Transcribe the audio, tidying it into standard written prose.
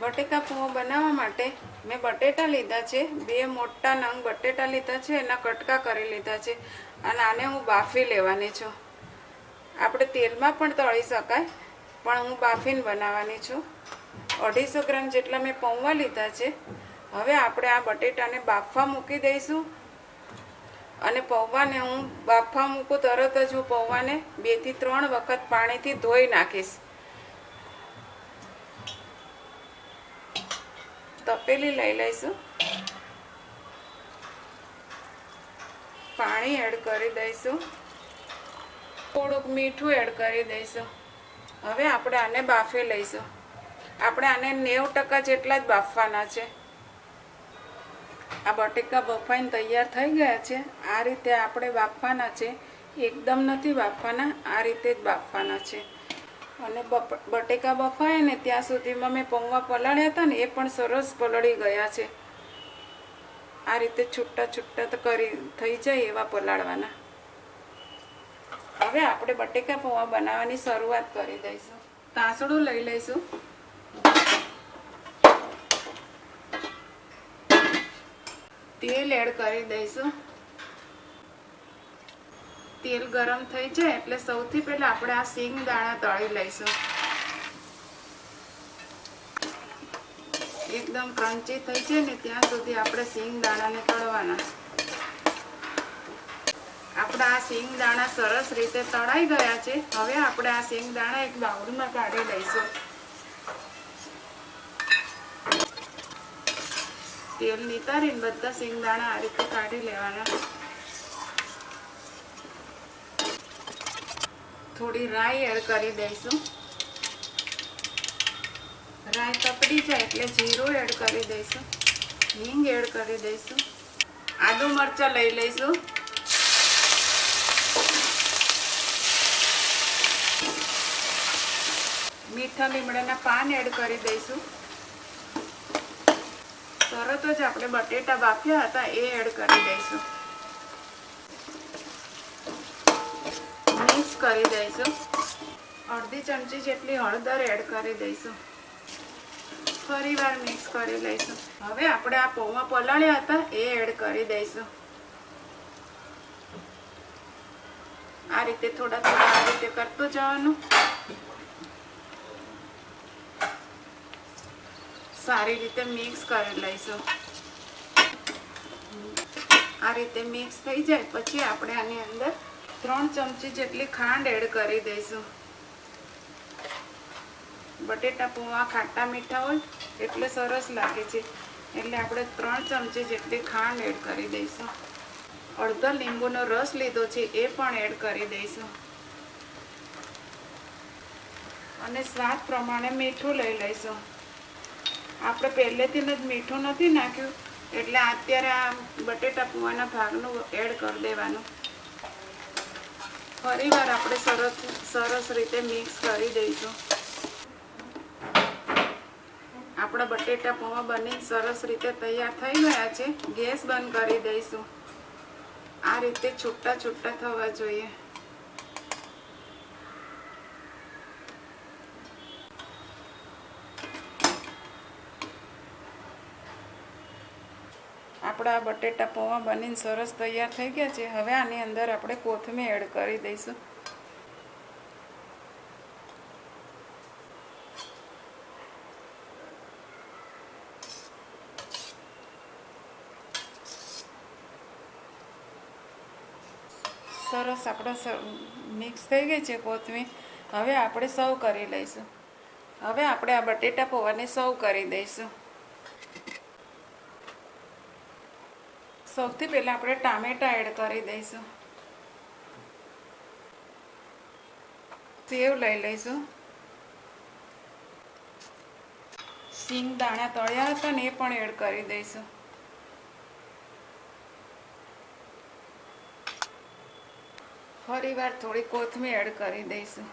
बटेका पौवा बनावा माटे मैं बटेटा लीधा छे। 2 मोटा नंग बटेटा लीधा छे, एना कटका करी लीधा छे अने आने हूँ बाफी लेवानी छूं। आपणे तेलमां पण तळी शकाय, पण हूँ बाफीने बनाववानी छूं। 250 ग्राम जेटला मैं पौवा लीधा छे। हवे आपणे आ बटेटाने बाफवा मूकी दईशुं अने पौवाने हूँ बाफवा मूकूं तरत ज हूँ पौवाने 2 થી 3 वखत पाणीथी धोई नाखीश। तपेली लई लईशुं, पाणी एड करी दईशुं, थोड़ुंक मीठुं एड करी दईशुं। हवे आपणे आने बाफी लईशुं। आपणे आने 90% जेटला ज बाफवाना छे। आ बटेका बफाईने तैयार थई गया छे। आ रीते आपणे बाफवाना छे, एकदम नथी बाफवाना, आ रीते ज बाफवाना छे। અને બટેકા બફાય ને ત્યાં સુધીમાં મેં પૌવા પલાળ્યા હતા ને એ પણ સરસ પલળી ગયા છે। આ રીતે છૂટા છૂટા તો કરી થઈ જાય એવા પલાળવાના। હવે આપણે બટેકા પૌવા બનાવવાની શરૂઆત કરી દઈશું। તાસડું લઈ લઈશું, તેલ એડ કરી દઈશું। तेल गरम थई जाए एटले सौथी पहला आपणे आ सींग दाणा तळी लईशुं। एकदम क्रंची थई जाए ने त्यां सुधी आपणे सींग दाणाने तळवाना। आपणा आ सींग दाणा सरस रीते तळाई गया छे। हवे आपणे आ सींग दाणा एक बाउलमां काढी लईशुं। तेल नितारीने बधा सींग दाणा आ रीते काढी लेवाना। थोड़ी राई एड करी दईशुं। राई तपड़ी जाए एटले जीरुं एड करी दईशुं, हींग एड करी दईशुं, आदू मरचा लई लईशुं, मीठा લીમડાના પાન एड करी दईशुं। तरत ज आपणे बटेटा बाफ्या हता ए एड करी दईशुं। मिक्स करी दईशुं। अर्धी चमची जेटली हळदर एड करी दईशुं। फरीवार मिक्स करी लईशुं। हवे आपणे आ पौवा पलाळ्या हता ए एड करी दईशुं। आ रीते थोड़ा थोड़ा आ रीते करतुं जवानुं। सारी रीते मिक्स करी लईशुं। आ रीते मिक्स थई जाए पछी आपणे आनी अंदर 3 चमची जेटली खांड एड करी दईशुं। बटेटा पौवा खाटा मीठा होय એટલે સરસ લાગે છે, એટલે આપણે 3 ચમચી જેટલી ખાંડ એડ કરી દઈશું। અડધો લીંબુનો રસ લીધો છે એ પણ એડ કરી દઈશું અને સ્વાદ પ્રમાણે મીઠું લઈ લઈશું। આપણે પહેલેથી જ મીઠું નથી નાખ્યું એટલે અત્યારે આ બટેટા પૌવાના ભાગનું એડ કરી દેવાનું। ફરીવાર આપણે સરસ રીતે મિક્સ કરી દઈશું। આપણા બટેટા પૌવા બની સરસ રીતે તૈયાર થઈ ગયા છે। ગેસ બંધ કરી દઈશું। આ રીતે છૂટા છૂટા થવા જોઈએ। આપણા બટેટા પૌવા બનીને સરસ તૈયાર થઈ ગયા છે। હવે આની અંદર આપણે કોથમીર એડ કરી દઈશું। સરસ આપણે મિક્સ થઈ ગઈ છે કોથમીર। હવે આપણે સર્વ કરી લઈશું। હવે આપણે આ બટેટા પૌવાને સર્વ કરી દઈશું। સૌથી પહેલાં આપણે ટામેટા એડ કરી દઈશું। સેવ લઈ લઈશું। સિંગ દાણા તળ્યા હતા ને એ પણ એડ કરી દઈશું। ફરીવાર થોડી કોથમીર એડ કરી દઈશું।